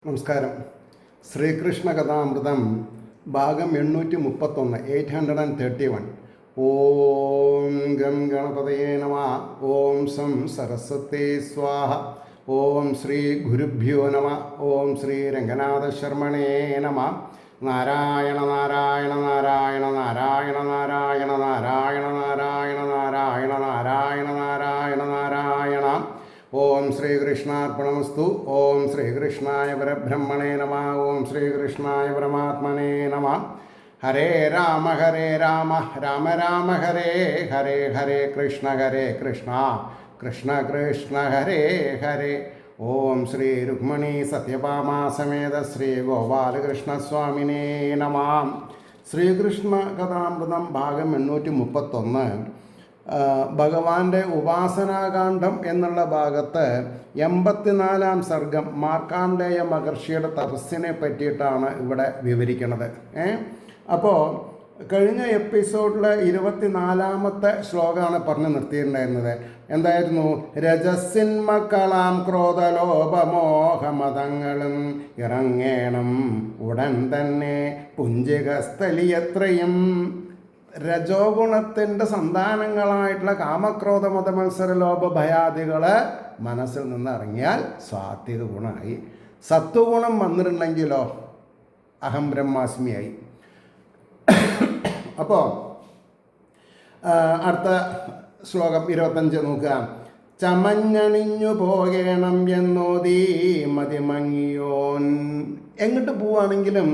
നമസ്കാരം. ശ്രീകൃഷ്ണ കഥാമൃതം ഭാഗം 831 831. ഓം ഗം ഗണപതയേ നമഃ. ഓം സം സരസ്വതേ സ്വാഹ. ഓം ശ്രീ ഗുരുഭ്യോ നമഃ. ഓം ശ്രീ രംഗനാഥ ശർമ്മണേ നമഃ. നാരായണ നാരായണ നാരായണ നാരായണ നാരായണ നാരായണ നാരായണ നാരായണ നാരായണ നാരായണ നാരായണ. ഓം ശ്രീകൃഷ്ണാർപ്പണമസ്തു. ഓം ശ്രീകൃഷ്ണായ പരബ്രഹ്മണേ നമഃ. ഓം ശ്രീകൃഷ്ണായ പരമാത്മനേ നമഃ. ഹരേ രാമ രാമ രാമ ഹരേ ഹരേ, ഹരേ കൃഷ്ണ കൃഷ്ണ കൃഷ്ണ ഹരേ ഹരേ. ഓം ശ്രീ രുക്മിണീ സത്യഭാമാസമേത ശ്രീ ഗോപാലകൃഷ്ണസ്വാമിനേ നമഃ. ശ്രീകൃഷ്ണ കഥാമൃതം ഭാഗം 831. ഭഗവാന്റെ ഉപാസനാകാന്ഡം എന്നുള്ള ഭാഗത്ത് 84-ാം സർഗം മാർക്കാണ്ഡേയ മഹർഷിയുടെ തപസ്സിനെ പറ്റിയിട്ടാണ് ഇവിടെ വിവരിക്കുന്നത്. അപ്പോൾ കഴിഞ്ഞ എപ്പിസോഡിൽ 24-ാമത്തെ ശ്ലോകമാണ് പറഞ്ഞു നിർത്തിയിട്ടുണ്ടായിരുന്നത്. എന്തായിരുന്നു? രജസിന്മക്കളാം ക്രോധലോപമോഹമതങ്ങളും ഇറങ്ങേണം ഉടൻ തന്നെ പുഞ്ചികസ്ഥലിയത്രയും. രജോഗുണത്തിൻ്റെ സന്താനങ്ങളായിട്ടുള്ള കാമക്രോധ മതമത്സര ലോഭ ഭയാദികൾ മനസ്സിൽ നിന്ന് ഇറങ്ങിയാൽ സാത്വിക ഗുണമായി. സത്വഗുണം വന്നിട്ടുണ്ടെങ്കിലോ അഹം ബ്രഹ്മാസ്മിയായി. അപ്പോൾ അടുത്ത ശ്ലോകം 25 നോക്കുക. ചമഞ്ഞണിഞ്ഞു പോകണം എന്നോതീ മതിമങ്ങിയോൻ. എങ്ങോട്ട് പോവുകയാണെങ്കിലും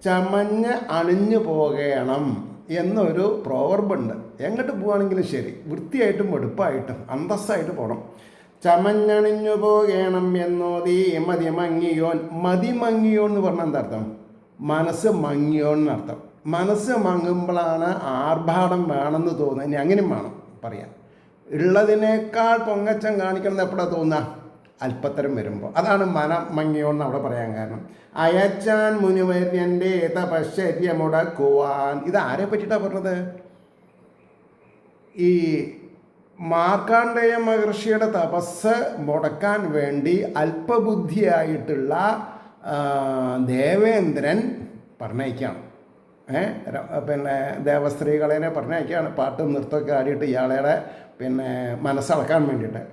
ചമഞ്ഞ് അണിഞ്ഞു പോകണം എന്നൊരു പ്രോവർബുണ്ട്. എങ്ങോട്ട് പോവുകയാണെങ്കിലും ശരി, വൃത്തിയായിട്ടും വെടുപ്പായിട്ടും അന്തസ്സായിട്ട് പോകണം. ചമഞ്ഞണിഞ്ഞു പോകണം എന്നോതീ മതിമങ്ങിയോൻ. മതിമങ്ങിയോൻ എന്ന് പറഞ്ഞാൽ എന്താ അർത്ഥം? മനസ്സ് മങ്ങിയോൻ എന്നർത്ഥം. മനസ്സ് മങ്ങുമ്പോഴാണ് ആർഭാടം വേണമെന്ന് തോന്നുന്നത്. ഇനി അങ്ങനെയും വേണം പറയാൻ. ഉള്ളതിനേക്കാൾ പൊങ്ങച്ചം കാണിക്കണം എപ്പോഴാണ് തോന്നുക? അല്പത്തരം വരുമ്പോൾ. അതാണ് മനം മങ്ങിയോന്ന് അവിടെ പറയാൻ കാരണം. അയച്ചാൻ മുനിവര്യൻ്റെ തപശ്ചര്യ മുടക്കുവാൻ. ഇത് ആരെ പറ്റിയിട്ടാണ് പറഞ്ഞത്? ഈ മാർക്കാണ്ഡേയ മഹർഷിയുടെ തപസ് മുടക്കാൻ വേണ്ടി അല്പബുദ്ധിയായിട്ടുള്ള ദേവേന്ദ്രൻ പറഞ്ഞയക്കുകയാണ്. പിന്നെ ദേവസ്ത്രീകളെ പറഞ്ഞയക്കുകയാണ്. പാട്ടും നൃത്തമൊക്കെ ആടിയിട്ട് ഇയാളുടെ മനസ്സളക്കാൻ വേണ്ടിയിട്ട്.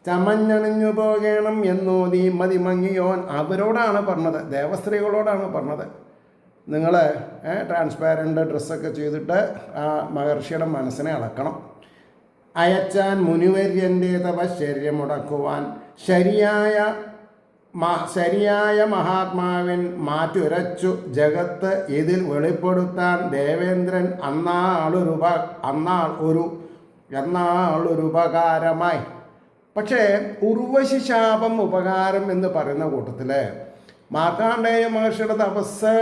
ചമഞ്ഞണിഞ്ഞു പോകണം എന്നോതി മതിമങ്ങിയോൻ. അവരോടാണ് പറഞ്ഞത്, ദേവസ്ത്രീകളോടാണ് പറഞ്ഞത്. നിങ്ങൾ ട്രാൻസ്പാരൻ്റ് ഡ്രസ്സൊക്കെ ചെയ്തിട്ട് ആ മഹർഷിയുടെ മനസ്സിനെ അളക്കണം. അയച്ചാൻ മുനിവര്യൻ്റെ തപശ്ചര്യ മുടക്കുവാൻ. ശരിയായ മഹാത്മാവിൻ മാറ്റുരച്ചു ജഗത്ത് ഇതിൽ വെളിപ്പെടുത്താൻ ദേവേന്ദ്രൻ എന്നാളൊരുപകാരമായി. പക്ഷേ ഉർവശി ശാപം ഉപകാരം എന്ന് പറയുന്ന കൂട്ടത്തിൽ മാർക്കാണ്ഡേയ മഹർഷിയുടെ തപസ്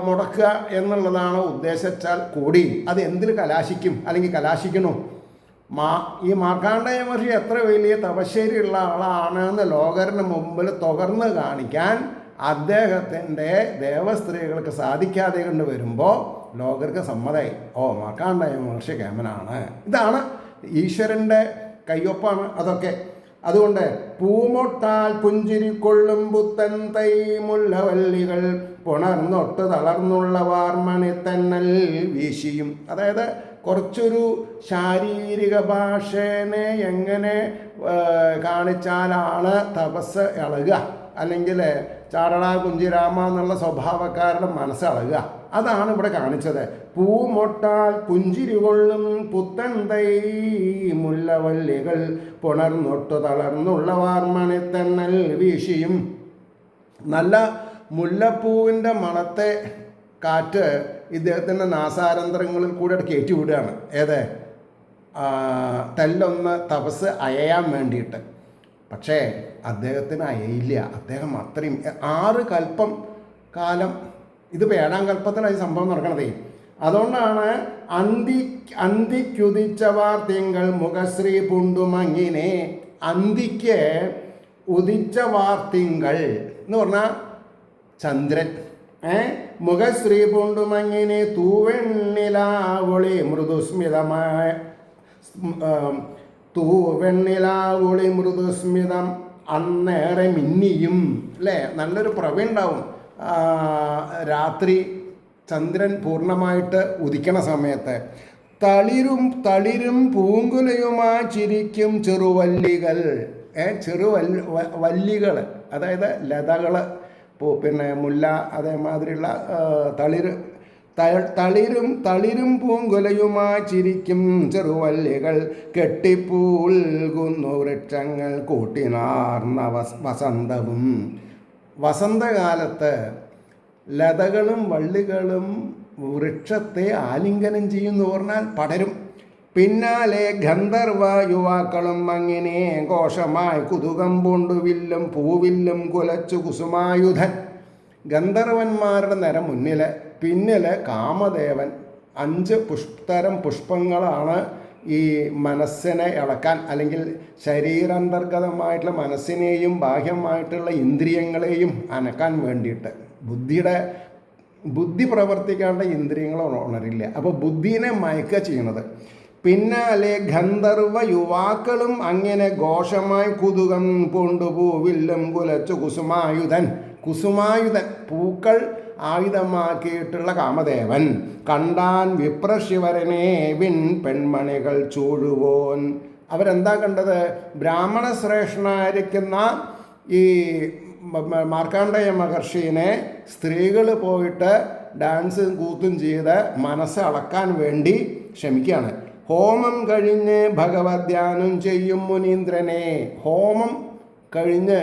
മുടക്കുക എന്നുള്ളതാണ് ഉദ്ദേശിച്ചാൽ കൂടി അത് എന്തിൽ കലാശിക്കും, അല്ലെങ്കിൽ കലാശിക്കണോ? ഈ മാർക്കാണ്ഡേയ മഹർഷി എത്ര വലിയ തപശ്ശേരിയുള്ള ആളാണെന്ന് ലോകരുടെ മുമ്പിൽ തുകർന്ന് കാണിക്കാൻ അദ്ദേഹത്തിൻ്റെ ദേവസ്ത്രീകൾക്ക് സാധിക്കാതെ കൊണ്ട് വരുമ്പോൾ ലോകർക്ക് സമ്മതമായി. ഓ, മാർക്കാണ്ഡേയ മഹർഷി കേമനാണ്. ഇതാണ് ഈശ്വരൻ്റെ കയ്യൊപ്പാണ് അതൊക്കെ. അതുകൊണ്ട് പൂമൊട്ടാൽ പുഞ്ചിരിക്കൊള്ളും പുത്തൻ തൈ മുല്ലവല്ലികൾ പുണർന്നൊട്ട് തളർന്നുള്ള വാർമണിത്തന്നൽ വീശിയും. അതായത് കുറച്ചൊരു ശാരീരിക ഭാഷനെ എങ്ങനെ കാണിച്ചാലാണ് തപസ് ഇളകുക, അല്ലെങ്കിൽ ചാരള കുഞ്ചിരാമ എന്നുള്ള സ്വഭാവക്കാരുടെ മനസ്സളകുക, അതാണ് ഇവിടെ കാണിച്ചത്. പൂമൊട്ടാൽ പുഞ്ചിരി കൊള്ളും പുത്തൻ തൈ മുല്ലവല്ലികൾ പുണർന്നൊട്ടു തളർന്നുള്ള വാർമണിത്തന്നൽ വീശിയും. നല്ല മുല്ലപ്പൂവിൻ്റെ മണത്തെ കാറ്റ് ഇദ്ദേഹത്തിൻ്റെ നാസാരന്ധ്രങ്ങളിൽ കൂടെ കയറ്റി വിടുകയാണ്. തെല്ലൊന്ന് തപസ് അയയാൻ വേണ്ടിയിട്ട്. പക്ഷേ അദ്ദേഹത്തിന് അയയില്ല. അദ്ദേഹം അത്രയും 6 കൽപ്പം കാലം, ഇതിപ്പോൾ 7-ാം കൽപ്പത്തിലാണ് ഈ സംഭവം നടക്കണതേ. അതുകൊണ്ടാണ് അന്തിക്കുദിച്ചവാർ തിങ്കൾ മുഖശ്രീ പുണ്ടുമങ്ങിനെ. അന്തിക്ക് ഉദിച്ചവാർ തിങ്കൾ എന്ന് പറഞ്ഞാൽ ചന്ദ്രൻ. മുഖശ്രീ പുണ്ടുമങ്ങിനെ തൂവെണ്ണിലാവൊളി മൃദുസ്മിതമായ തൂവെണ്ണിലാവൊളി മൃദുസ്മിതം അന്നേറെ മിന്നിയും, അല്ലേ? നല്ലൊരു പ്രഭ ഉണ്ടാവും രാത്രി ചന്ദ്രൻ പൂർണ്ണമായിട്ട് ഉദിക്കണ സമയത്ത്. തളിരും പൂങ്കുലയുമാ ചിരിക്കും ചെറുവല്ലികൾ. വല്ലികൾ, അതായത് ലതകൾ, പിന്നെ മുല്ല, അതേമാതിരിയുള്ള തളിരും പൂങ്കുലയുമായി ചിരിക്കും ചെറുവല്ലികൾ. കെട്ടിപ്പൂൽകുന്നു വൃക്ഷങ്ങൾ കൂട്ടിനാർന്ന വസന്തവും. വസന്തകാലത്ത് ലതകളും വള്ളികളും വൃക്ഷത്തെ ആലിംഗനം ചെയ്യുന്നു പറഞ്ഞാൽ പടരും. പിന്നാലെ ഗന്ധർവ യുവാക്കളും അങ്ങനെ ഘോഷമായി കുതുകം പൂണ്ടു വില്ലും പൂവില്ലും കുലച്ചു കുസുമായുധൻ. ഗന്ധർവന്മാരുടെ നിര മുന്നിൽ, പിന്നിൽ കാമദേവൻ. 5 തരം പുഷ്പങ്ങളാണ് ഈ മനസ്സിനെ ഇളക്കാൻ, അല്ലെങ്കിൽ ശരീരാന്തർഗതമായിട്ടുള്ള മനസ്സിനെയും ബാഹ്യമായിട്ടുള്ള ഇന്ദ്രിയങ്ങളെയും അനക്കാൻ വേണ്ടിയിട്ട്. ബുദ്ധി പ്രവർത്തിക്കാണ്ട ഇന്ദ്രിയങ്ങൾ ഉണരില്ല. അപ്പോൾ ബുദ്ധിനെ മയക്കുക ചെയ്യണത്. പിന്നാലെ ഗന്ധർവ യുവാക്കളും അങ്ങനെ ഘോഷമായി കുതുകം കൊണ്ടുപോവില്ലും കുലച്ചു കുസുമായുധൻ. പൂക്കൾ ആയുധമാക്കിയിട്ടുള്ള കാമദേവൻ. കണ്ടാൻ വിപ്രശിവരനെ വിൻ പെൺമണികൾ ചൂഴുവോൻ. അവരെന്താ കണ്ടത്? ബ്രാഹ്മണ ശ്രേഷ്ഠനായിരിക്കുന്ന ഈ മാർക്കാണ്ഡേയ മഹർഷീനെ സ്ത്രീകൾ പോയിട്ട് ഡാൻസും കൂത്തും ചെയ്ത് മനസ്സ് അളക്കാൻ വേണ്ടി ശ്രമിക്കുകയാണ്. ഹോമം കഴിഞ്ഞ് ഭഗവദ്ധ്യാനം ചെയ്യും മുനീന്ദ്രനെ. ഹോമം കഴിഞ്ഞ്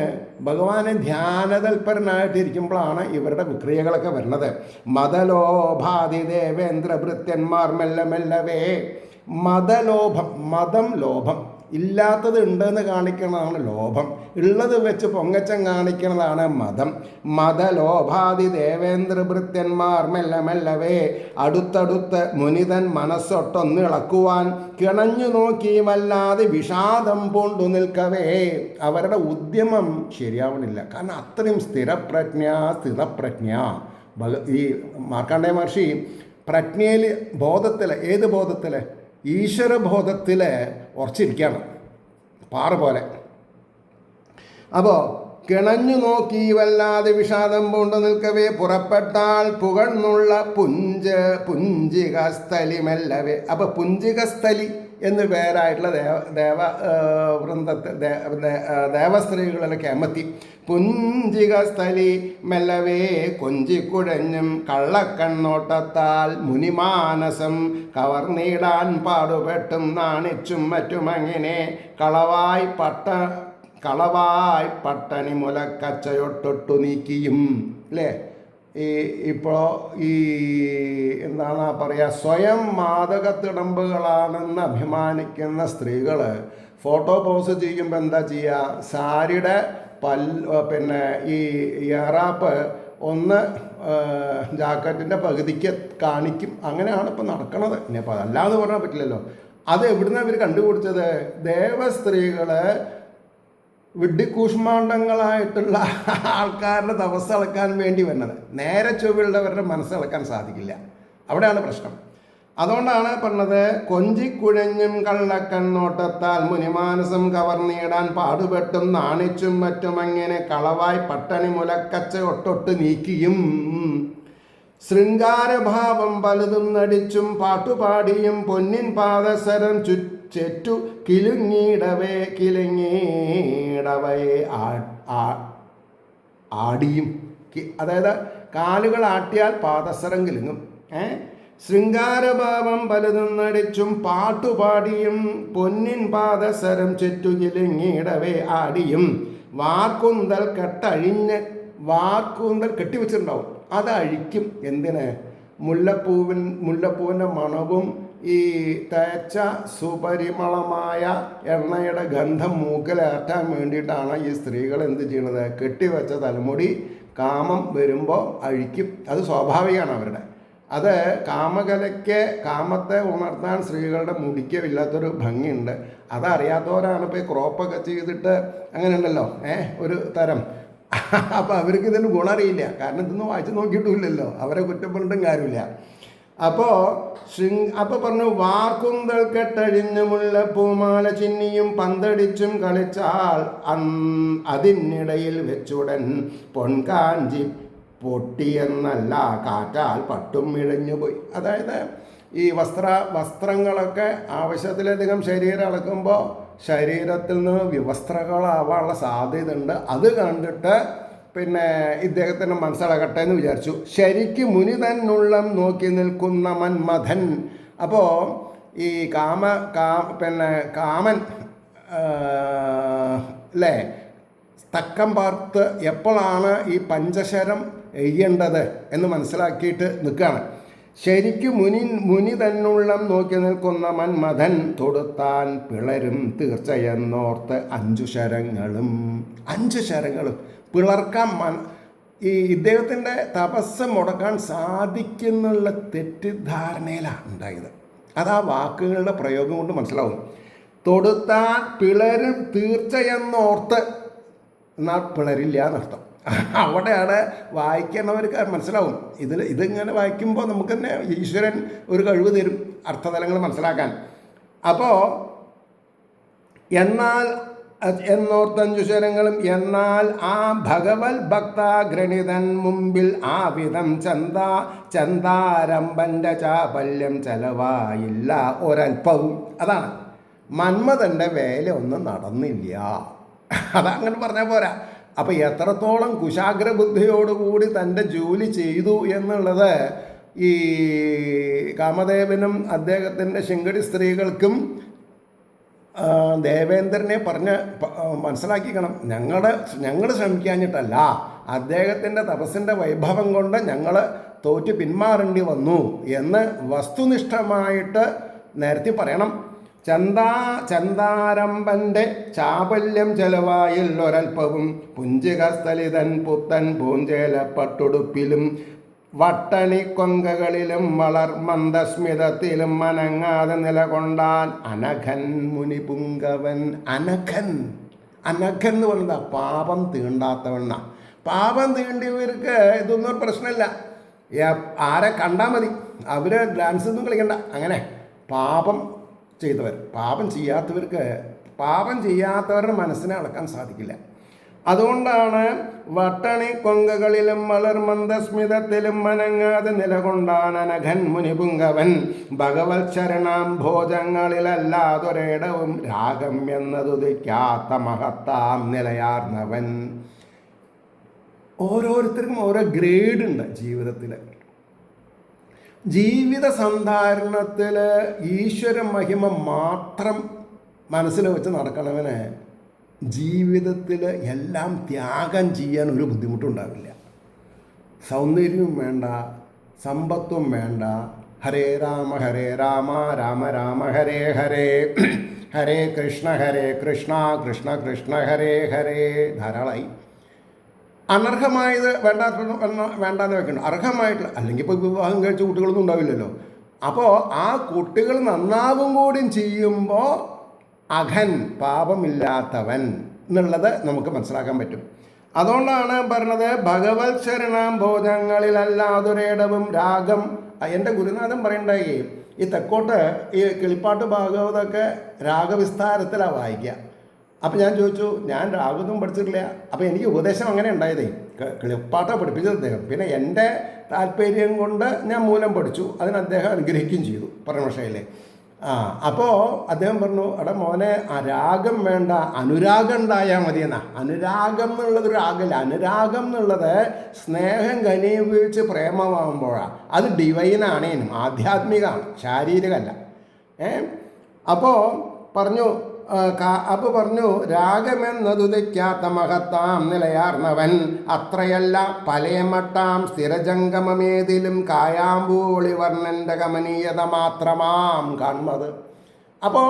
ഭഗവാനെ ധ്യാനതൽപരനായിട്ടിരിക്കുമ്പോഴാണ് ഇവരുടെ വിക്രിയകളൊക്കെ വരുന്നത്. മതലോഭാതി ദേവേന്ദ്ര ഭൃത്യന്മാർ മെല്ലവേ. മതം ലോഭം. ഇല്ലാത്തത് ഉണ്ടെന്ന് കാണിക്കുന്നതാണ് ലോഭം. ഉള്ളത് വെച്ച് പൊങ്ങച്ചം കാണിക്കുന്നതാണ് മതം. മതലോഭാതി ദേവേന്ദ്ര ഭൃത്യന്മാർ മെല്ലവേ. അടുത്തടുത്ത് മുനിതൻ മനസ്സൊട്ടൊന്ന് ഇളക്കുവാൻ കിണഞ്ഞു നോക്കി വല്ലാതെ വിഷാദം പൂണ്ടു നിൽക്കവേ. അവരുടെ ഉദ്യമം ശരിയാവണില്ല. കാരണം അത്രയും സ്ഥിതപ്രജ്ഞ ഈ മാർക്കാണ്ഡേയ മഹർഷി പ്രജ്ഞയിൽ, ബോധത്തിൽ, ഏത് ബോധത്തിൽ? ഈശ്വരബോധത്തിൽ ഉറച്ചിരിക്കുകയാണ്, പാറ പോലെ. അപ്പോൾ കിണഞ്ഞു നോക്കി വല്ലാതെ വിഷാദം പൂണ്ടു നിൽക്കവേ പുറപ്പെട്ടാൽ പുകഴ്ന്നുള്ള പുഞ്ചികസ്ഥലി മെല്ലവേ. അപ്പോൾ പുഞ്ചികസ്ഥലി എന്ന് പേരായിട്ടുള്ള ദേവസ്ത്രീകളിലൊക്കെ അമർത്തി. പുഞ്ചികസ്ഥലി മെല്ലവേ കൊഞ്ചിക്കുഴഞ്ഞും കള്ളക്കണ്ണോട്ടത്താൽ മുനിമാനസം കവർന്നിടാൻ പാടുപെട്ടും നാണിച്ചും മറ്റുമങ്ങനെ കളവായി പട്ടണി മുലക്കച്ചയൊട്ടൊട്ടു നീക്കിയും. അല്ലേ? ഇപ്പോൾ എന്താണ് പറയുക, സ്വയം മാദകത്തിടമ്പുകളാണെന്ന് അഭിമാനിക്കുന്ന സ്ത്രീകൾ ഫോട്ടോ പോസ്റ്റ് ചെയ്യുമ്പോൾ എന്താ ചെയ്യുക? സാരിയുടെ പിന്നെ ഈ ഏറാപ്പ് ഒന്ന് ജാക്കറ്റിൻ്റെ പകുതിക്ക് കാണിക്കും. അങ്ങനെയാണ് ഇപ്പോൾ നടക്കണത്. ഇനിയിപ്പോൾ അതല്ലാന്ന് പറഞ്ഞാൽ പറ്റില്ലല്ലോ. അത് എവിടുന്നാണ് ഇവർ കണ്ടുപിടിച്ചത്? ദേവസ്ത്രീകൾ വിഡ്ഢിക്കൂഷ്മാണ്ഡങ്ങളായിട്ടുള്ള ആൾക്കാരുടെ തപസ് അളക്കാൻ വേണ്ടി വരുന്നത്. നേരെ ചൊവ്വുള്ളവരുടെ മനസ്സിളക്കാൻ സാധിക്കില്ല. അവിടെയാണ് പ്രശ്നം. അതുകൊണ്ടാണ് പറഞ്ഞത്, കൊഞ്ചിക്കുഴഞ്ഞും കള്ളക്കണ്ണോട്ടത്താൽ മുനിമാനസം കവർന്നിടാൻ പാടുപെട്ടും നാണിച്ചും മറ്റുമങ്ങനെ കളവായി പട്ടണി മുലക്കച്ച ഒട്ടൊട്ട് നീക്കിയും. ശൃംഗാരഭാവം പലതും നടിച്ചും പാട്ടുപാടിയും പൊന്നിൻ പാദസരം ചെറ്റു കിലുങ്ങിടവേ ആടിയും. അതായത് കാലുകൾ ആട്ടിയാൽ പാദസരം കിലുങ്ങും. ശൃംഗാരഭാവം പലതും നടിച്ചും പാട്ടുപാടിയും പൊന്നിൻ പാദസരം ചെറ്റു കിലുങ്ങിടവേ ആടിയും. വാർക്കൂന്തൽ കെട്ടിവെച്ചിട്ടുണ്ടാവും, അത് അഴിക്കും. എന്തിന്? മുല്ലപ്പൂവിൻ്റെ മണവും ഈ തേച്ച സുപരിമളമായ എണ്ണയുടെ ഗന്ധം മൂക്കിലേറ്റാൻ വേണ്ടിയിട്ടാണ് ഈ സ്ത്രീകൾ എന്ത് ചെയ്യണത്? കെട്ടിവെച്ച തലമുടി കാമം വരുമ്പോൾ അഴിക്കും. അത് സ്വാഭാവികമാണ് അവരുടെ. അത് കാമത്തെ ഉണർത്താൻ സ്ത്രീകളുടെ മുടിക്ക് ഇല്ലാത്തൊരു ഭംഗിയുണ്ട്. അതറിയാത്തവരാണ് ഇപ്പോൾ ഈ ക്രോപ്പൊക്കെ ചെയ്തിട്ട് അങ്ങനെ ഉണ്ടല്ലോ, ഒരു തരം. അപ്പോൾ അവർക്ക് ഇതിന് ഗുണറിയില്ല. കാരണം ഇതൊന്നും വായിച്ച് നോക്കിയിട്ടുമില്ലല്ലോ. അവരെ കുറ്റം പറഞ്ഞിട്ടും കാര്യമില്ല. അപ്പോൾ പറഞ്ഞു, വാർക്കുന്തൽ കെട്ടഴിഞ്ഞു മുല്ലപ്പൂമാല ചിന്നിയും പന്തടിച്ചും കളിച്ചാൽ അതിനിടയിൽ വെച്ചുടൻ പൊൻകാഞ്ചി പൊട്ടിയെന്നല്ല കാറ്റാൽ പട്ടും ഇഴഞ്ഞുപോയി. അതായത് ഈ വസ്ത്രങ്ങളൊക്കെ ആവശ്യത്തിലധികം ശരീരം അളക്കുമ്പോൾ ശരീരത്തിൽ നിന്ന് വിവസ്ത്രകളാവാനുള്ള സാധ്യതയുണ്ട്. അത് കണ്ടിട്ട് പിന്നെ ഇദ്ദേഹത്തിന് മനസ്സിലാകട്ടെ എന്ന് വിചാരിച്ചു. ശരിക്ക് മുനി തന്നുള്ളം നോക്കി നിൽക്കുന്ന മന്മഥൻ. അപ്പോൾ ഈ കാമൻ അല്ലേ, തക്കം പാർത്ത് എപ്പോഴാണ് ഈ പഞ്ചശരം എയ്യേണ്ടത് എന്ന് മനസ്സിലാക്കിയിട്ട് നിൽക്കുകയാണ്. ശരിക്കു മുനി തന്നുള്ളം നോക്കി നിൽക്കുന്ന മന്മഥൻ തൊടുത്താൻ പിളരും തീർച്ചയെന്നോർത്ത് 5 ശരങ്ങളും പിളർക്കാൻ ഈ ഇദ്ദേഹത്തിൻ്റെ തപസ് മുടക്കാൻ സാധിക്കുന്നുള്ള തെറ്റിദ്ധാരണയിലാണ് ഉണ്ടായത്. അത് ആ വാക്കുകളുടെ പ്രയോഗം കൊണ്ട് മനസ്സിലാവും. തൊടുത്താൻ പിളരും തീർച്ചയെന്നോർത്ത് എന്നാൽ പിളരില്ല എന്നർത്ഥം. അവിടെയാണ് വായിക്കുന്നവർക്ക് മനസ്സിലാവും. ഇതിങ്ങനെ വായിക്കുമ്പോൾ നമുക്ക് തന്നെ ഈശ്വരൻ ഒരു കഴിവ് തരും അർത്ഥതലങ്ങൾ മനസ്സിലാക്കാൻ. അപ്പോൾ എന്നാൽ എന്നോർത്ത് 5 ശരങ്ങളും എന്നാൽ ആ ഭഗവത് ഭക്താഗ്രണിതൻ മുമ്പിൽ ആ വിധം ചന്താരംഭൻ്റെ ചാപല്യം ചെലവായില്ല ഒരൽപ്പവും. അതാണ് മന്മഥൻ്റെ വേല ഒന്നും നടന്നില്ല. അതങ്ങനെ പറഞ്ഞാൽ പോരാ. അപ്പോൾ എത്രത്തോളം കുശാഗ്രബുദ്ധിയോടുകൂടി തൻ്റെ ജോലി ചെയ്തു എന്നുള്ളത് ഈ കാമദേവനും അദ്ദേഹത്തിൻ്റെ ശിങ്കടി സ്ത്രീകൾക്കും ദേവേന്ദ്രനെ പറഞ്ഞ് മനസ്സിലാക്കിക്കണം. ഞങ്ങൾ ശ്രമിക്കാഞ്ഞിട്ടല്ല, അദ്ദേഹത്തിൻ്റെ തപസ്സിൻ്റെ വൈഭവം കൊണ്ട് ഞങ്ങൾ തോറ്റ് പിന്മാറേണ്ടി വന്നു എന്ന് വസ്തുനിഷ്ഠമായിട്ട് നേരത്തെ പറയണം. ചന്താരംഭൻ്റെ ചാപല്യം ചെലവായിൽ ഒരൽപ്പവും പുഞ്ചികസ്ഥലിതൻ പുത്തൻ പൂഞ്ചേല പട്ടുടുപ്പിലും വട്ടണിക്കൊങ്കകളിലും വളർമന്ദസ്മിതത്തിലും അനങ്ങാതെ നിലകൊണ്ടാൻ അനഘൻ മുനിപുങ്കവൻ. അനഘൻ എന്ന് പറയുന്നത് പാപം തീണ്ടാത്തവണ്ണ. പാപം തീണ്ടിയവർക്ക് ഇതൊന്നും ഒരു പ്രശ്നമില്ല. ആരെ കണ്ടാൽ മതി, അവർ ഡാൻസ് ഒന്നും കളിക്കണ്ട. അങ്ങനെ പാപം ചെയ്യാത്തവരുടെ മനസ്സിനെ അളക്കാൻ സാധിക്കില്ല. അതുകൊണ്ടാണ് വട്ടണി കൊങ്കകളിലും വളർമന്ദസ്മിതത്തിലും മനങ്ങാതെ നിലകൊണ്ടാൻ അനഘൻ മുനിപുങ്കവൻ. ഭഗവത് ശരണാംഭോജങ്ങളിലല്ലാതൊരിടവും രാഗം എന്നതുദിക്കാത്ത മഹത്താം നിലയാർന്നവൻ. ഓരോരുത്തർക്കും ഓരോ ഗ്രേഡുണ്ട് ജീവിതത്തിൽ. ജീവിത സന്ധാരണത്തിൽ ഈശ്വര മഹിമ മാത്രം മനസ്സിൽ വെച്ച് നടക്കണവന് ജീവിതത്തിൽ എല്ലാം ത്യാഗം ചെയ്യാൻ ഒരു ബുദ്ധിമുട്ടുണ്ടാവില്ല. സൗന്ദര്യവും വേണ്ട, സമ്പത്തും വേണ്ട. ഹരേ രാമ രാമ രാമ ഹരേ ഹരേ, ഹരേ കൃഷ്ണ കൃഷ്ണ കൃഷ്ണ ഹരേ ഹരേ. ധാരാളമായി. അനർഹമായത് വേണ്ടാന്ന് വെക്കണം. അർഹമായിട്ടുള്ള, അല്ലെങ്കിൽ ഇപ്പോൾ വിവാഹം കഴിച്ച കുട്ടികളൊന്നും ഉണ്ടാവില്ലല്ലോ. അപ്പോൾ ആ കുട്ടികൾ നന്നാവും കൂടി ചെയ്യുമ്പോൾ അഘൻ, പാപമില്ലാത്തവൻ എന്നുള്ളത് നമുക്ക് മനസ്സിലാക്കാൻ പറ്റും. അതുകൊണ്ടാണ് പറഞ്ഞത് ഭഗവത് ശരണാംഭോജങ്ങളിലല്ലാതൊരിടവും രാഗം. എൻ്റെ ഗുരുനാഥൻ പറയണ്ടായി, ഈ തെക്കോട്ട് ഈ കിളിപ്പാട്ട് ഭാഗവതമൊക്കെ രാഗവിസ്താരത്തിലാണ് വായിക്കുക. അപ്പം ഞാൻ ചോദിച്ചു, ഞാൻ രാഗമൊന്നും പഠിച്ചിട്ടില്ല. അപ്പോൾ എനിക്ക് ഉപദേശം അങ്ങനെ ഉണ്ടായതേ, കിളിപ്പാട്ടാണ് പഠിപ്പിച്ചത് അദ്ദേഹം. പിന്നെ എൻ്റെ താല്പര്യം കൊണ്ട് ഞാൻ മൂലം പഠിച്ചു. അതിന് അദ്ദേഹം അനുഗ്രഹിക്കുകയും ചെയ്തു പരമശയിലെ. അപ്പോൾ അദ്ദേഹം പറഞ്ഞു, എടാ മോനെ, രാഗം വേണ്ട, അനുരാഗം ഉണ്ടായാൽ മതിയെന്നാ. അനുരാഗം എന്നുള്ളത് രാഗമില്ല. അനുരാഗം എന്നുള്ളത് സ്നേഹം ഘനീഭവിച്ച് പ്രേമമാകുമ്പോഴാണ്. അത് ഡിവൈനാണേനും ആധ്യാത്മികമാണ്, ശാരീരികമല്ല. അപ്പോൾ പറഞ്ഞു രാഗമെന്നതുദിക്കാത്ത മഹത്താം നിലയാർന്നവൻ. അത്രയല്ല പലയമട്ടാം സ്ഥിരജംഗമമേതിലും കായാമ്പൂളി വർണ്ണൻ്റെ കമനീയത മാത്രമാം കാൺമത്. അപ്പോൾ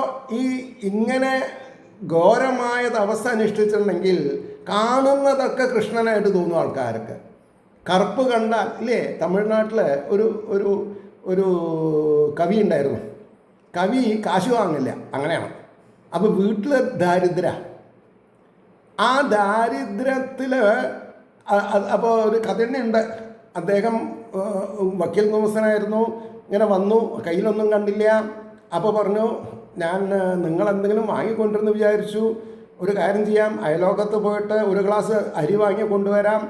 ഇങ്ങനെ ഘോരമായ തപസ് അനുഷ്ഠിച്ചിട്ടുണ്ടെങ്കിൽ കാണുന്നതൊക്കെ കൃഷ്ണനായിട്ട് തോന്നും ആൾക്കാർക്ക്. കറുപ്പ് കണ്ടാൽ ഇല്ലേ, തമിഴ്നാട്ടിൽ ഒരു കവി ഉണ്ടായിരുന്നു. കവി കാശ് വാങ്ങില്ല, അങ്ങനെയാണ്. അപ്പോൾ വീട്ടിൽ ദാരിദ്ര്യ, ആ ദാരിദ്ര്യത്തിൽ അപ്പോൾ ഒരു കഥ തന്നെയുണ്ട്. അദ്ദേഹം വക്കീൽ തോമസനായിരുന്നു. ഇങ്ങനെ വന്നു, കയ്യിലൊന്നും കണ്ടില്ല. അപ്പോൾ പറഞ്ഞു, ഞാൻ നിങ്ങളെന്തെങ്കിലും വാങ്ങിക്കൊണ്ടിരുന്ന് വിചാരിച്ചു, ഒരു കാര്യം ചെയ്യാം, അയലോകത്ത് പോയിട്ട് ഒരു ഗ്ലാസ് അരി വാങ്ങി കൊണ്ടുവരാം.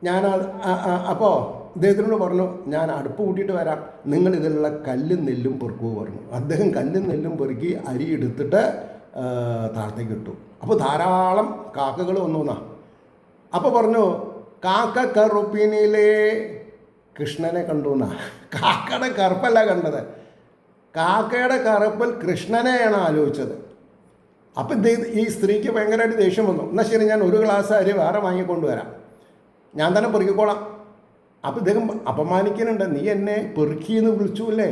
ഞാൻ അപ്പോൾ അദ്ദേഹത്തിനോട് പറഞ്ഞു, ഞാൻ അടുപ്പ് കൂട്ടിയിട്ട് വരാം, നിങ്ങൾ ഇതിലുള്ള കല്ലും നെല്ലും പെറുക്കൂ പറഞ്ഞു. അദ്ദേഹം കല്ലും നെല്ലും പെറുക്കി അരി എടുത്തിട്ട് താഴത്തേക്ക് ഇട്ടു. അപ്പോൾ ധാരാളം കാക്കകൾ വന്നു എന്നാ. അപ്പോൾ പറഞ്ഞു, കാക്ക കറുപ്പിനിലെ കൃഷ്ണനെ കണ്ടു എന്നാ. കാക്കയുടെ കറുപ്പല്ല കണ്ടത്, കാക്കയുടെ കറുപ്പിൽ കൃഷ്ണനെയാണ് ആലോചിച്ചത്. അപ്പം ഈ സ്ത്രീക്ക് ഭയങ്കരമായിട്ട് ദേഷ്യം വന്നു. എന്നാൽ ശരി, ഞാൻ ഒരു ഗ്ലാസ് അരി വേറെ വാങ്ങിക്കൊണ്ടുവരാം, ഞാൻ തന്നെ പെറുക്കിക്കോളാം. അപ്പം ഇദ്ദേഹം അപമാനിക്കുന്നുണ്ട്, നീ എന്നെ പെറുക്കിയെന്ന് വിളിച്ചു അല്ലേ,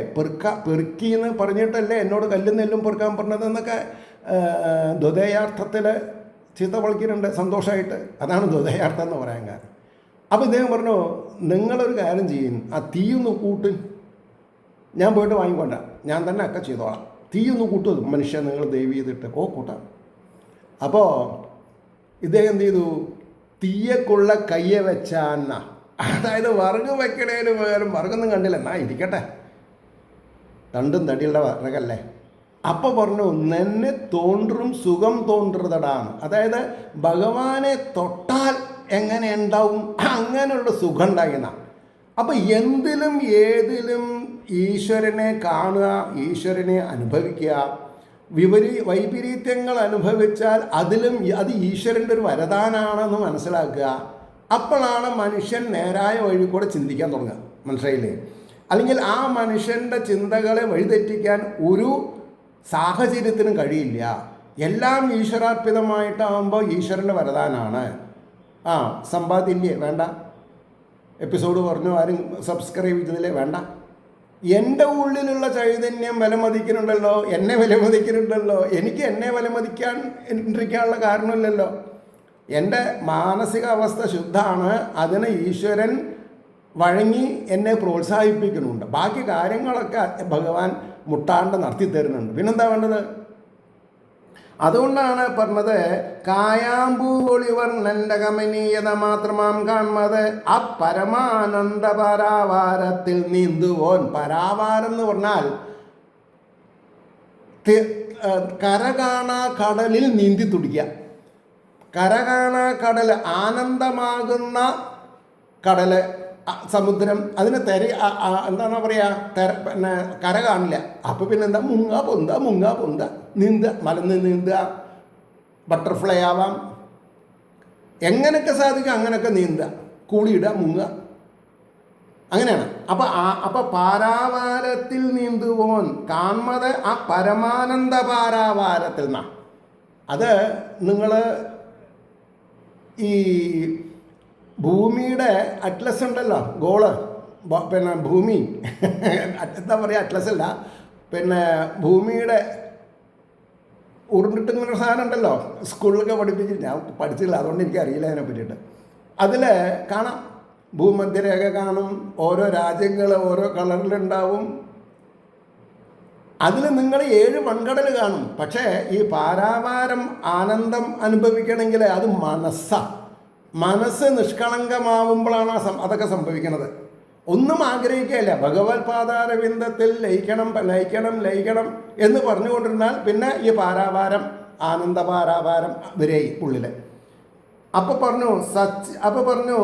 പെറുക്കിയെന്ന് പറഞ്ഞിട്ടല്ലേ എന്നോട് കല്ലും നെല്ലും പെറുക്കാൻ പറഞ്ഞതെന്നൊക്കെ ദ്വദേയാർത്ഥത്തിൽ ചീത്ത വിളിക്കുന്നുണ്ട് സന്തോഷമായിട്ട്. അതാണ് ദ്വദേയാർത്ഥം എന്ന് പറയാൻ കാരണം. അപ്പോൾ ഇദ്ദേഹം പറഞ്ഞു, നിങ്ങളൊരു കാര്യം ചെയ്യും, ആ തീയൊന്ന് കൂട്ട്, ഞാൻ പോയിട്ട് വാങ്ങിക്കൊണ്ട, ഞാൻ തന്നെ ഒക്കെ ചെയ്തോളാം, തീയൊന്ന് കൂട്ടും മനുഷ്യൻ, നിങ്ങൾ ദയവ് ചെയ്തിട്ട് കൂട്ടാം. അപ്പോൾ ഇദ്ദേഹം എന്ത് ചെയ്തു, തീയക്കുള്ള കയ്യെ വെച്ചാന്ന, അതായത് വിറക് വെക്കണേന് പകരം വിറകൊന്നും കണ്ടില്ല, എന്നാ ഇരിക്കട്ടെ, തണ്ടും തടിയുള്ള വിറകല്ലേ. അപ്പോൾ പറഞ്ഞു, നെന്നെ തോണ്ടും സുഖം തോണ്ടുന്നതാണ്, അതായത് ഭഗവാനെ തൊട്ടാൽ എങ്ങനെ ഉണ്ടാവും അങ്ങനെയുള്ള സുഖം ഉണ്ടാകുന്ന. അപ്പോൾ എന്തിലും ഏതിലും ഈശ്വരനെ കാണുക, ഈശ്വരനെ അനുഭവിക്കുക. വൈപരീത്യങ്ങൾ അനുഭവിച്ചാൽ അതിലും അത് ഈശ്വരൻ്റെ ഒരു വരദാനാണെന്ന് മനസ്സിലാക്കുക. അപ്പോഴാണ് മനുഷ്യൻ നേരായ വഴി കൂടെ ചിന്തിക്കാൻ തുടങ്ങുക, മനസ്സിലായില്ലേ? അല്ലെങ്കിൽ ആ മനുഷ്യൻ്റെ ചിന്തകളെ വഴിതെറ്റിക്കാൻ ഒരു സാഹചര്യത്തിനും കഴിയില്ല. എല്ലാം ഈശ്വരാർപ്പിതമായിട്ടാകുമ്പോൾ ഈശ്വരൻ്റെ വരദാനാണ്. സമ്പാദ്യമില്ലേ, വേണ്ട. എപ്പിസോഡ് പറഞ്ഞു, ആരും സബ്സ്ക്രൈബ് ചെയ്തതില്ലേ, വേണ്ട. എൻ്റെ ഉള്ളിലുള്ള ചൈതന്യം വിലമതിക്കുന്നുണ്ടല്ലോ, എന്നെ വിലമതിക്കുന്നുണ്ടല്ലോ. എനിക്ക് എന്നെ വിലമതിക്കാൻ ഇരിക്കാനുള്ള കാരണമില്ലല്ലോ. എൻ്റെ മാനസികാവസ്ഥ ശുദ്ധമാണ്, അതിന് ഈശ്വരൻ വഴങ്ങി എന്നെ പ്രോത്സാഹിപ്പിക്കുന്നുണ്ട്. ബാക്കി കാര്യങ്ങളൊക്കെ ഭഗവാൻ മുട്ടാണ്ട് നടത്തി തരുന്നുണ്ട്. പിന്നെന്താ വേണ്ടത്? അതുകൊണ്ടാണ് പറഞ്ഞത്, കായാമ്പൂവൊളിവർണ്ണൻ്റെ കമനീയത മാത്രമാം കാണുന്നത് ആ പരമാനന്ദ പരാവാരത്തിൽ നീന്തുവോൻ. പരാവാരം എന്ന് പറഞ്ഞാൽ കര കാണാ കടലിൽ നീന്തി തുടിക്കുക. കര കാണാ കടൽ, ആനന്ദമാകുന്ന കടൽ, സമുദ്രം. അതിന് എന്താണ് പറയുക, പിന്നെ കര കാണില്ല. അപ്പോൾ പിന്നെന്താ, മുങ്ങ പൊന്ത നീന്തുക, മലന്ന് നീന്തുക, ബട്ടർഫ്ലൈ ആവാം, എങ്ങനെയൊക്കെ സാധിക്കും അങ്ങനെയൊക്കെ നീന്തുക, കൂളിയിടുക, മുങ്ങുക, അങ്ങനെയാണ്. അപ്പോൾ പാരാവാരത്തിൽ നീന്തുവോൻ കാണുന്നത് ആ പരമാനന്ദ പാരാവാരത്തിൽ നിന്നാണ്. അത് നിങ്ങൾ ഈ ഭൂമിയുടെ അറ്റ്ലസ് ഉണ്ടല്ലോ, ഗോള്, പിന്നെ ഭൂമി എന്താ പറയുക, അറ്റ്ലസ് അല്ല, പിന്നെ ഭൂമിയുടെ ഉരുണ്ടിട്ടിങ്ങനെ സാധനം ഉണ്ടല്ലോ, സ്കൂളിലൊക്കെ പഠിപ്പിച്ച്, ഞാൻ പഠിച്ചില്ല അതുകൊണ്ട് എനിക്കറിയില്ല അതിനെ പറ്റിയിട്ട്. അതിൽ കാണാം, ഭൂമധ്യരേഖ കാണും, ഓരോ രാജ്യങ്ങൾ ഓരോ കളറിലുണ്ടാവും. അതിൽ നിങ്ങൾ 7 വൻകടൽ കാണും. പക്ഷേ ഈ പാരാവാരം ആനന്ദം അനുഭവിക്കണമെങ്കിൽ അത് മനസ്സാണ്. മനസ്സ് നിഷ്കളങ്കമാവുമ്പോഴാണ് അതൊക്കെ സംഭവിക്കുന്നത്. ഒന്നും ആഗ്രഹിക്കുകയില്ല, ഭഗവത് പാദാരവിന്ദത്തിൽ ലയിക്കണം എന്ന് പറഞ്ഞുകൊണ്ടിരുന്നാൽ പിന്നെ ഈ പാരാവാരം, ആനന്ദ പാരാവാരം വരെ ഉള്ളിൽ. അപ്പോൾ പറഞ്ഞു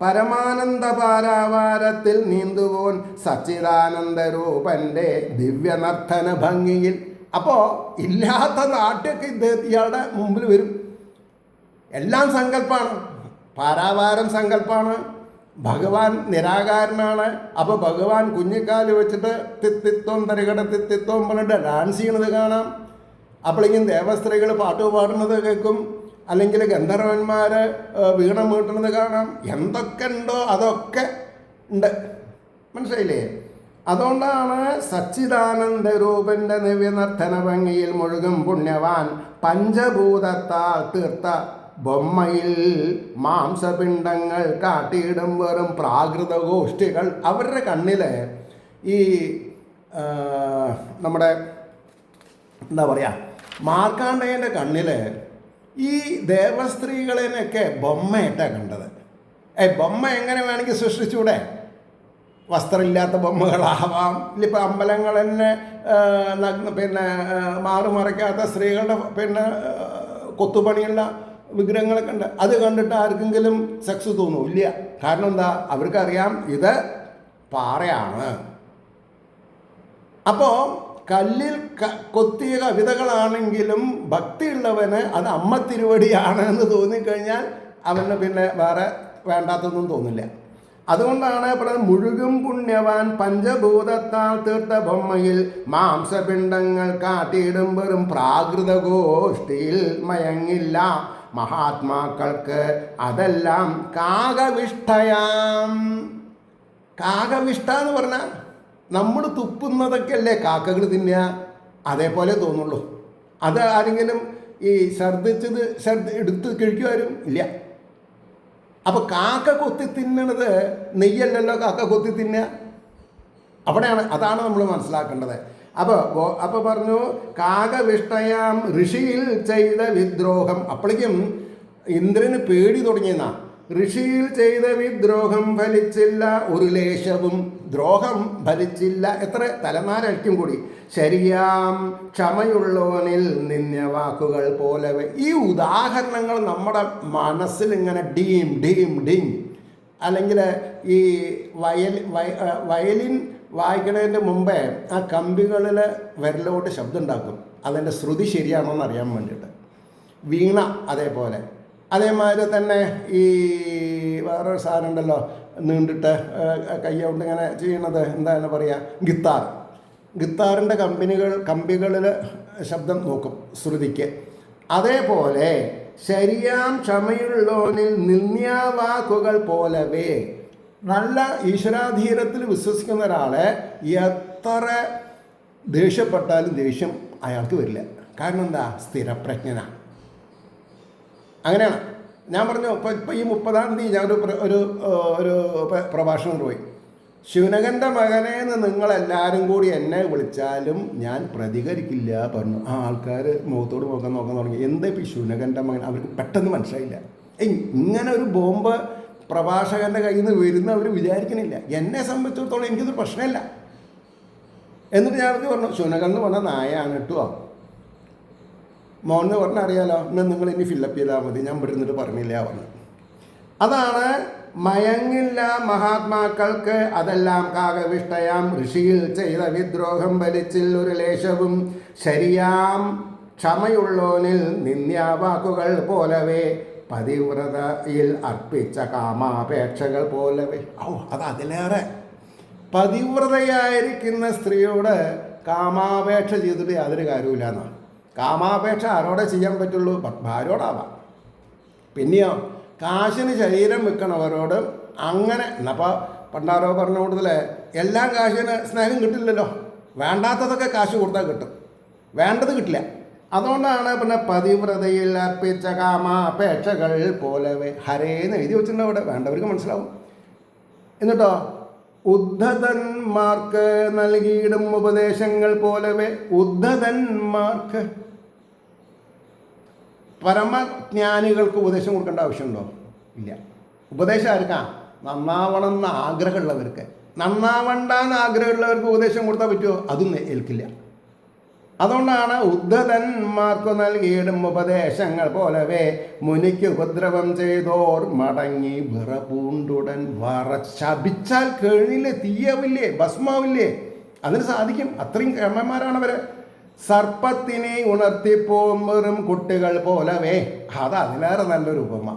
പരമാനന്ദ പാരാവാരത്തിൽ നീന്തുവോൻ സച്ചിദാനന്ദ രൂപൻ്റെ ദിവ്യനർത്തന ഭംഗിയിൽ. അപ്പോൾ ഇല്ലാത്ത നാട്യമൊക്കെ ഇയാളുടെ മുമ്പിൽ വരും. എല്ലാം സങ്കല്പമാണ്, പാരാവാരം സങ്കല്പമാണ്, ഭഗവാൻ നിരാകാരനാണ്. അപ്പോൾ ഭഗവാൻ കുഞ്ഞിക്കാല് വെച്ചിട്ട് തിത്തിത്വം തരികട തിത്തിത്വം പറഞ്ഞിട്ട് ഡാൻസ് ചെയ്യണത് കാണാം. അപ്പോഴേക്കും ദേവസ്ത്രീകൾ പാട്ട് പാടുന്നത് കേൾക്കും, അല്ലെങ്കിൽ ഗന്ധർവന്മാർ വീണ മീട്ടുന്നത് കാണാം. എന്തൊക്കെ ഉണ്ടോ അതൊക്കെ ഉണ്ട്, മനസ്സിലായില്ലേ? അതുകൊണ്ടാണ് സച്ചിദാനന്ദ രൂപൻ്റെ നവ്യനർത്തന ഭംഗിയിൽ മുഴുകും പുണ്യവാൻ പഞ്ചഭൂതത്താൽ തീർത്ത ബൊമ്മയിൽ മാംസപിണ്ഡങ്ങൾ കാട്ടിയിടും വെറും പ്രാകൃത ഗോഷ്ഠികൾ. അവരുടെ കണ്ണിൽ ഈ നമ്മുടെ എന്താ പറയുക, മാർക്കാണ്ഡേയൻ്റെ കണ്ണിൽ ഈ ദേവസ്ത്രീകളെയൊക്കെ ബൊമ്മയായിട്ടാണ് കണ്ടത്. ബൊമ്മ എങ്ങനെ വേണമെങ്കിൽ സൃഷ്ടിച്ചൂടെ? വസ്ത്രമില്ലാത്ത ബൊമ്മകളാവാം. ഇപ്പം അമ്പലങ്ങൾ തന്നെ പിന്നെ മാറുമറയ്ക്കാത്ത സ്ത്രീകളുടെ പിന്നെ കൊത്തുപണിയുള്ള വിഗ്രഹങ്ങളൊക്കെ ഉണ്ട്. അത് കണ്ടിട്ട് ആർക്കെങ്കിലും സെക്സ് തോന്നും? ഇല്ല. കാരണം എന്താ? അവർക്കറിയാം ഇത് പാറയാണ്. അപ്പോൾ കല്ലിൽ കൊത്തിയ കവിതകളാണെങ്കിലും ഭക്തിയുള്ളവന് അത് അമ്മ തിരുവടിയാണ് എന്ന് തോന്നിക്കഴിഞ്ഞാൽ അവന് പിന്നെ വേറെ വേണ്ടാത്തൊന്നും തോന്നില്ല. അതുകൊണ്ടാണ് പറയുന്നത്, മുഴുകും പുണ്യവാൻ പഞ്ചഭൂതത്താൽ തീർത്ത ബൊമ്മയിൽ മാംസപിണ്ഡങ്ങൾ കാട്ടിയിടും വെറും പ്രാകൃത ഗോഷ്ഠിയിൽ മയങ്ങില്ല മഹാത്മാക്കൾക്ക് അതെല്ലാം കാകവിഷ്ടയാം. കാകവിഷ്ട എന്ന് പറഞ്ഞാൽ നമ്മൾ തുപ്പുന്നതൊക്കെ അല്ലേ കാക്കകൾ തിന്നുക, അതേപോലെ തോന്നുള്ളൂ. അത് ആരെങ്കിലും ഈ ഛർദ്ദിച്ചത് എടുത്ത് കഴിക്കുമാരും ഇല്ല. അപ്പോൾ കാക്ക കൊത്തി തിന്നണത് നെയ്യല്ലല്ലോ കാക്ക കൊത്തി തിന്നുക. അതാണ് നമ്മൾ മനസ്സിലാക്കേണ്ടത്. അപ്പോൾ പറഞ്ഞു കാകവിഷ്ടയാം ഋഷിയിൽ ചെയ്ത വിദ്രോഹം. അപ്പോഴേക്കും ഇന്ദ്രന് പേടി തുടങ്ങിയെന്നാ. ഋഷിയിൽ ചെയ്ത വിദ്രോഹം ഫലിച്ചില്ല ഒരു ലേശവും, ദ്രോഹം ഫലിച്ചില്ല. എത്ര തലനാരയ്ക്കും കൂടി. ശരിയാം ക്ഷമയുള്ളവനിൽ നിന്ന വാക്കുകൾ പോലവെ. ഈ ഉദാഹരണങ്ങൾ നമ്മുടെ മനസ്സിൽ ഇങ്ങനെ ഡീം ഡീം ഡീം, അല്ലെങ്കിൽ ഈ വയലിൻ വായിക്കുന്നതിൻ്റെ മുമ്പേ ആ കമ്പികളിൽ വിരലോട്ട് ശബ്ദം ഉണ്ടാക്കും, അതിൻ്റെ ശ്രുതി ശരിയാണോ എന്ന് അറിയാൻ വേണ്ടിയിട്ട്. വീണ അതേമാതിരി തന്നെ ഈ വേറൊരു സാധനം ഉണ്ടല്ലോ, നീണ്ടിട്ട് കയ്യോണ്ട് ഇങ്ങനെ ചെയ്യണത്, എന്താണ് പറയുക, ഗിത്താറിൻ്റെ കമ്പികളിൽ ശബ്ദം നോക്കും ശ്രുതിക്ക്. അതേപോലെ ശരിയാം ക്ഷമയുള്ളോനിൽ നിന്യാവാക്കുകൾ പോലവേ. നല്ല ഈശ്വരാധീനത്തിൽ വിശ്വസിക്കുന്ന ഒരാളെ എത്ര ദേഷ്യപ്പെട്ടാലും ദേഷ്യം അയാൾക്ക് വരില്ല. കാരണം എന്താ? സ്ഥിരപ്രജ്ഞനാണ്. അങ്ങനെയാണ്. ഞാൻ പറഞ്ഞു, ഇപ്പം ഈ 30-ാം തീയതി ഞാൻ ഒരു പ്രഭാഷണം പോയി. ശുനകൻ്റെ മകനേന്ന് നിങ്ങളെല്ലാവരും കൂടി എന്നെ വിളിച്ചാലും ഞാൻ പ്രതികരിക്കില്ല പറഞ്ഞു. ആ ആൾക്കാർ മുഖത്തോട് നോക്കാൻ തുടങ്ങി. എന്താ ഇപ്പം ഈ ശുനകൻ്റെ മകൻ? അവർക്ക് പെട്ടെന്ന് മനസ്സിലായില്ല. ഇങ്ങനെ ഒരു ബോംബ് പ്രഭാഷകൻ്റെ കയ്യിൽ നിന്ന് വരുന്ന അവർ വിചാരിക്കണില്ല. എന്നെ സംബന്ധിച്ചിടത്തോളം എനിക്കൊരു പ്രശ്നമില്ല. എന്നിട്ട് ഞാൻ പറഞ്ഞു, ശുനകൻ എന്ന് പറഞ്ഞാൽ നായാണ് കേട്ടോ. മോന്ന് പറഞ്ഞാൽ അറിയാലോ, എന്നാൽ നിങ്ങൾ ഇനി ഫില്ലപ്പ് ചെയ്താൽ മതി, ഞാൻ ഇവിടെ ഇരുന്നിട്ട് പറഞ്ഞില്ല പറഞ്ഞു. അതാണ് മയങ്ങില്ല മഹാത്മാക്കൾക്ക് അതെല്ലാം കാകവിഷ്ടയാം ഋഷിയിൽ ചെയ്ത വിദ്രോഹം ഫലിച്ചിൽ ഒരു ലേശവും ശരിയാം ക്ഷമയുള്ളോനിൽ നിന്യാവാക്കുകൾ പോലവേ പതിവ്രതയിൽ അർപ്പിച്ച കാമാപേക്ഷകൾ പോലവേ. അത് അതിലേറെ പതിവ്രതയായിരിക്കുന്ന സ്ത്രീയോട് കാമാപേക്ഷ ചെയ്തിട്ട് യാതൊരു കാര്യമില്ല എന്നാണ്. കാമാപേക്ഷ ആരോടെ ചെയ്യാൻ പറ്റുള്ളൂ? ഭാര്യോടാവാം. പിന്നെയോ കാശിന് ശരീരം വിൽക്കണവരോട് അങ്ങനെ. എന്നപ്പോൾ പണ്ടാരോ പറഞ്ഞ കൂടുതൽ എല്ലാം കാശിന് സ്നേഹം കിട്ടില്ലല്ലോ. വേണ്ടാത്തതൊക്കെ കാശ് കൊടുത്താൽ കിട്ടും, വേണ്ടത് കിട്ടില്ല. അതുകൊണ്ടാണ് പിന്നെ പതിവ്രതയിൽ അർപ്പിച്ച കാമാപേക്ഷകൾ പോലവേ ഹരേന്ന് എഴുതി വെച്ചിട്ടുണ്ട് അവിടെ, വേണ്ടവർക്ക് മനസ്സിലാവും. എന്നിട്ടോ ഉദ്ധതന്മാർക്ക് നൽകിയിടും ഉപദേശങ്ങൾ പോലവേ. ഉദ്ധതന്മാർക്ക്, പരമജ്ഞാനികൾക്ക് ഉപദേശം കൊടുക്കേണ്ട ആവശ്യമുണ്ടോ? ഇല്ല. ഉപദേശം ആർക്കാ? നന്നാവണം എന്ന് ആഗ്രഹമുള്ളവർക്ക്. നന്നാവണ്ടെന്ന് ആഗ്രഹമുള്ളവർക്ക് ഉപദേശം കൊടുത്താൽ പറ്റുമോ? അതൊന്നും ഏൽക്കില്ല. അതുകൊണ്ടാണ് ഉദ്ധതന്മാർക്ക് നൽകിയിടും ഉപദേശങ്ങൾ പോലവേ മുനിക്ക് ഉപദ്രവം ചെയ്തോർ മടങ്ങി വിറപൂണ്ടുടൻ. ശപിച്ചാൽ കഴിഞ്ഞില്ലേ, തീയാവില്ലേ, ഭസ്മാവില്ലേ? അതിന് സാധിക്കും. അത്രയും കേമന്മാരാണവർ. സർപ്പത്തിനെ ഉണർത്തിപ്പോം വെറും കുട്ടികൾ പോലവേ. അത് അതിലേറെ നല്ലൊരു ഉപമ.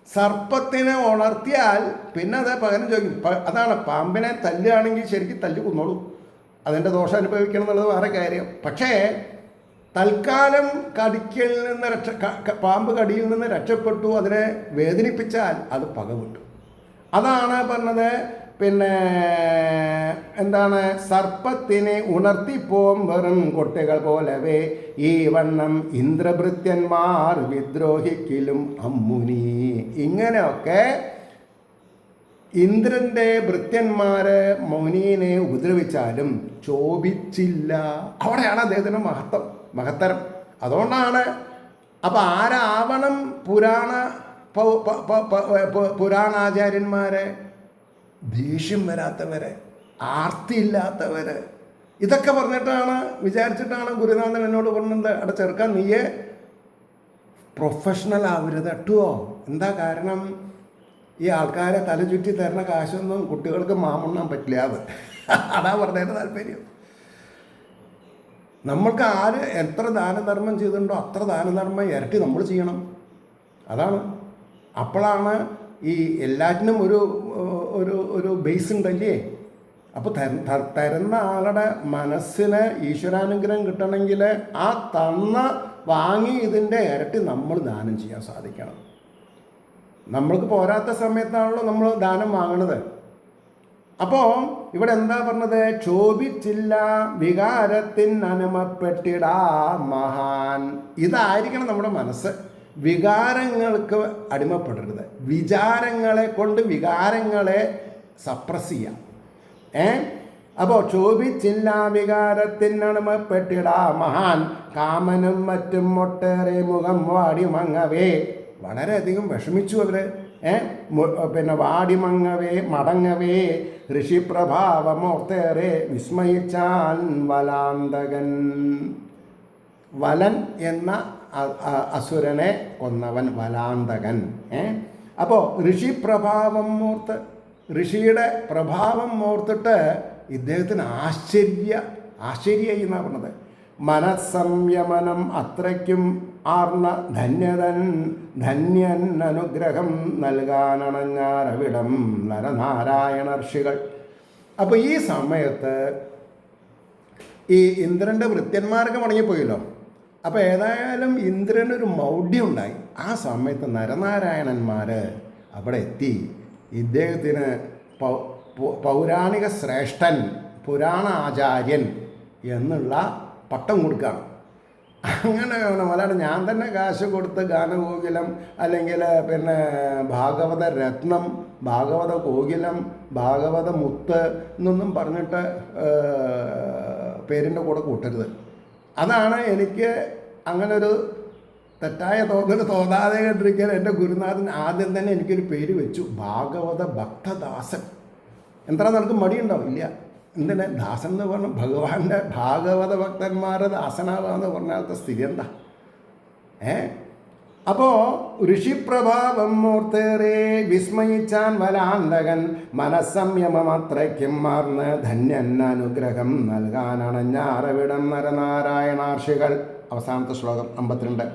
സർപ്പത്തിനെ ഉണർത്തിയാൽ പിന്നെ അത് പകരം ചോദിക്കും. അതാണ്, പാമ്പിനെ തല്ലുകയാണെങ്കിൽ ശരിക്കും തല്ലി കൊന്നോളൂ, അതിൻ്റെ ദോഷം അനുഭവിക്കണം എന്നുള്ളത് വേറെ കാര്യം. പക്ഷേ തൽക്കാലം കടിക്കലിൽ നിന്ന് പാമ്പ് കടിയിൽ നിന്ന് രക്ഷപ്പെട്ടു, അതിനെ വേദനിപ്പിച്ചാൽ അത് പക വിട്ടു. അതാണ് പറഞ്ഞത്. പിന്നെ എന്താണ്? സർപ്പത്തിനെ ഉണർത്തിപ്പോം വെറും കുട്ടികൾ പോലവേ ഈ വണ്ണം ഇന്ദ്രഭൃത്യന്മാർ വിദ്രോഹിക്കിലും അമ്മുനി. ഇങ്ങനെയൊക്കെ ഇന്ദ്രൻ്റെ ഭൃത്യന്മാര് മുനീനെ ഉപദ്രവിച്ചാലും ക്ഷോഭിച്ചില്ല. അവിടെയാണ് അദ്ദേഹത്തിന് മഹത്തരം. അതുകൊണ്ടാണ് അപ്പം ആരാവണം പുരാണാചാര്യന്മാരെ? ദേഷ്യം വരാത്തവരെ, ആർത്തിയില്ലാത്തവർ, ഇതൊക്കെ വിചാരിച്ചിട്ടാണ് ഗുരുനാഥൻ എന്നോട് പറഞ്ഞത്, അവിടെ ചെറുക്കാൻ നീയെ പ്രൊഫഷണൽ ആവരുത് കേട്ടോ. എന്താ കാരണം? ഈ ആൾക്കാരെ തല ചുറ്റി തരുന്ന കാശൊന്നും കുട്ടികൾക്ക് മാമുണ്ണാൻ പറ്റില്ല. അതാ പറഞ്ഞതിൻ്റെ താല്പര്യം. നമ്മൾക്ക് ആര് എത്ര ദാനധർമ്മം ചെയ്തിട്ടുണ്ടോ അത്ര ദാനധർമ്മം ഇരട്ടി നമ്മൾ ചെയ്യണം. അതാണ്. അപ്പോഴാണ് ഈ എല്ലാറ്റിനും ഒരു ഒരു ഒരു ബേസ് ഉണ്ടല്ലേ. അപ്പോൾ തരുന്ന ആളുടെ മനസ്സിന് ഈശ്വരാനുഗ്രഹം കിട്ടണമെങ്കിൽ ആ വാങ്ങി ഇതിൻ്റെ ഇരട്ടി നമ്മൾ ദാനം ചെയ്യാൻ സാധിക്കണം. നമ്മൾക്ക് പോരാത്ത സമയത്താണല്ലോ നമ്മൾ ദാനം വാങ്ങണത്. അപ്പോൾ ഇവിടെ എന്താ പറഞ്ഞത്? ക്ഷോഭിച്ചില്ല വികാരത്തിന് അനുമപ്പെട്ടിടാ മഹാൻ. ഇതായിരിക്കണം നമ്മുടെ മനസ്സ്. വികാരങ്ങൾക്ക് അടിമപ്പെടരുത്. വിചാരങ്ങളെ കൊണ്ട് വികാരങ്ങളെ സപ്രസ് ചെയ്യാം. അപ്പോൾ ക്ഷോഭിച്ചില്ല വികാരത്തിന് അടിമപ്പെട്ടിടാ മഹാൻ. കാമനും മറ്റും ഒട്ടേറെ മുഖം വാടി മങ്ങവേ. വളരെയധികം വിഷമിച്ചു അവർ. പിന്നെ വാടിമങ്ങവേ മടങ്ങവേ ഋഷിപ്രഭാവമോർത്തേറെ വിസ്മയിച്ചാൻ വലാന്തകൻ. വലൻ എന്ന അസുരനെ കൊന്നവൻ വലാന്തകൻ. അപ്പോൾ ഋഷിപ്രഭാവം ഓർത്ത്, ഋഷിയുടെ പ്രഭാവം ഓർത്തിട്ട് ഇദ്ദേഹത്തിന് ആശ്ചര്യമായി എന്നാണ് പറഞ്ഞത്. മനസ്സംയമനം അത്രയ്ക്കും ആർന്ന ധന്യൻ അനുഗ്രഹം നൽകാനണഞ്ഞാരവിടം നരനാരായണ ഋഷികൾ. അപ്പോൾ ഈ സമയത്ത് ഈ ഇന്ദ്രൻ്റെ ഭൃത്യന്മാരൊക്കെ മടങ്ങിപ്പോയല്ലോ. അപ്പോൾ ഏതായാലും ഇന്ദ്രനൊരു മൗഢ്യം ഉണ്ടായി. ആ സമയത്ത് നരനാരായണന്മാർ അവിടെ എത്തി ഇദ്ദേഹത്തിന് പൗരാണിക ശ്രേഷ്ഠൻ, പുരാണ ആചാര്യൻ എന്നുള്ള പട്ടം കൊടുക്കുകയാണ്. അങ്ങനെ വേണം. അല്ലാണ്ട് ഞാൻ തന്നെ കാശ് കൊടുത്ത് ഗാനകോകിലം അല്ലെങ്കിൽ പിന്നെ ഭാഗവത രത്നം, ഭാഗവത കോകിലം, ഭാഗവത മുത്ത് എന്നൊന്നും പറഞ്ഞിട്ട് പേരിൻ്റെ കൂടെ കൂട്ടരുത്. അതാണ് എനിക്ക് അങ്ങനൊരു തെറ്റായ തോന്നാതെ കണ്ടിരിക്കാൻ എൻ്റെ ഗുരുനാഥൻ ആദ്യം തന്നെ എനിക്കൊരു പേര് വെച്ചു, ഭാഗവത ഭക്തദാസൻ. എന്താ നിനക്ക് മടിയുണ്ടാവും? ഇല്ല. എന്തിനാ ദാസൻ എന്ന് പറഞ്ഞാൽ ഭഗവാന്റെ ഭാഗവത ഭക്തന്മാരെ ദാസനാവാന്ന് പറഞ്ഞാലത്തെ സ്ഥിതി എന്താ? അപ്പോൾ ഋഷിപ്രഭാവം ഓർത്തേറെ വിസ്മയിച്ചാൻ വലാന്തകൻ. മനസ്സംയമമത്രയ്ക്കും മാർന്ന് ധന്യൻ അനുഗ്രഹം നൽകാനണഞ്ഞാറവിടം നരനാരായണാർഷികൾ. അവസാനത്തെ ശ്ലോകം 52.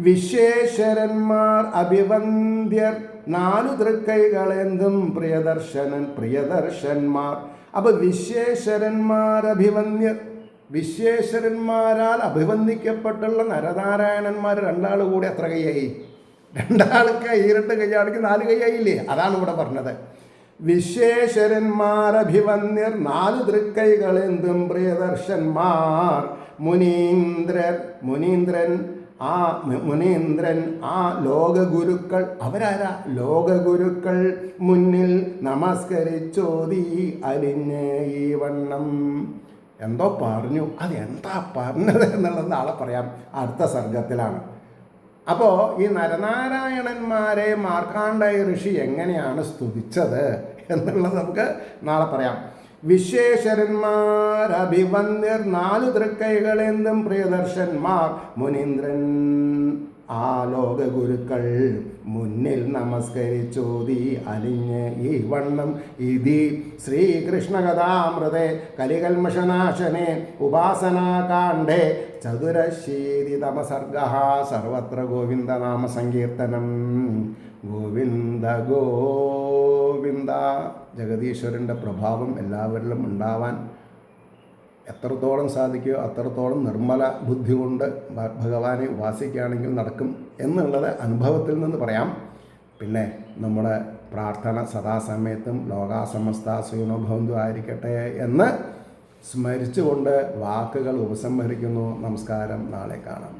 വിശ്വേശ്വരന്മാർ അഭിവന്ദ്യർ 4 തൃക്കൈകളെന്തും പ്രിയദർശന്മാർ. അപ്പോൾ വിശ്വേശ്വരന്മാർ അഭിവന്ദ്യർ, വിശ്വേശ്വരന്മാരാൽ അഭിവന്ദിക്കപ്പെട്ടുള്ള നരനാരായണന്മാർ 2 ആൾ കൂടി എത്ര കൈയായി? 2 ആൾക്ക് ഇരട്ട് കൈയാണെങ്കിൽ 4 കൈയായില്ലേ? അതാണ് ഇവിടെ പറഞ്ഞത്. വിശ്വേശ്വരന്മാർ അഭിവന്ദ്യർ 4 തൃക്കൈകളെന്തും പ്രിയദർശന്മാർ. മുനീന്ദ്രൻ ആ ലോകഗുരുക്കൾ. അവരാരാ? ലോകഗുരുക്കൾ മുന്നിൽ നമസ്കരിച്ചോതി അലിഞ്ഞ് ഈ വണ്ണം. എന്തോ പറഞ്ഞു, അതെന്താ പറഞ്ഞത് എന്നുള്ളത് നാളെ പറയാം, അടുത്ത സർഗത്തിലാണ്. അപ്പോൾ ഈ നരനാരായണന്മാരെ മാർക്കാണ്ഡേയ ഋഷി എങ്ങനെയാണ് സ്തുതിച്ചത് എന്നുള്ളത് നമുക്ക് നാളെ പറയാം. വിശ്വേശ്വരന്മാർ അഭിവന്ദ്യർ 4 തൃക്കൈകളെന്തും പ്രിയദർശന്മാർ. മുനീന്ദ്രൻ ആ ലോകഗുരുക്കൾ മുന്നിൽ നമസ്കരിച്ചോതി അലിഞ്ഞ് ഈ വണ്ണം. ഇതി ശ്രീകൃഷ്ണകഥാമൃതേ കലികൽമഷനാശനെ ഉപാസനാകാണ്ഡേ ചതുരശീതിതമസർഗഃ. സർവത്ര ഗോവിന്ദനാമ സങ്കീർത്തനം. ഗോവിന്ദ ഗോവിന്ദ. ജഗദീശ്വരൻ്റെ പ്രഭാവം എല്ലാവരിലും ഉണ്ടാവാൻ എത്രത്തോളം സാധിക്കുമോ അത്രത്തോളം നിർമ്മല ബുദ്ധി കൊണ്ട് ഭഗവാനെ ഉപാസിക്കുകയാണെങ്കിൽ നടക്കും എന്നുള്ളത് അനുഭവത്തിൽ നിന്ന് പറയാം. പിന്നെ നമ്മുടെ പ്രാർത്ഥന സദാസമയത്തും ലോകാസമസ്ത സുഖിനോ ഭവന്തു ആയിരിക്കട്ടെ എന്ന് സ്മരിച്ചുകൊണ്ട് വാക്കുകൾ ഉപസംഹരിക്കുന്നു. നമസ്കാരം. നാളെ കാണാം.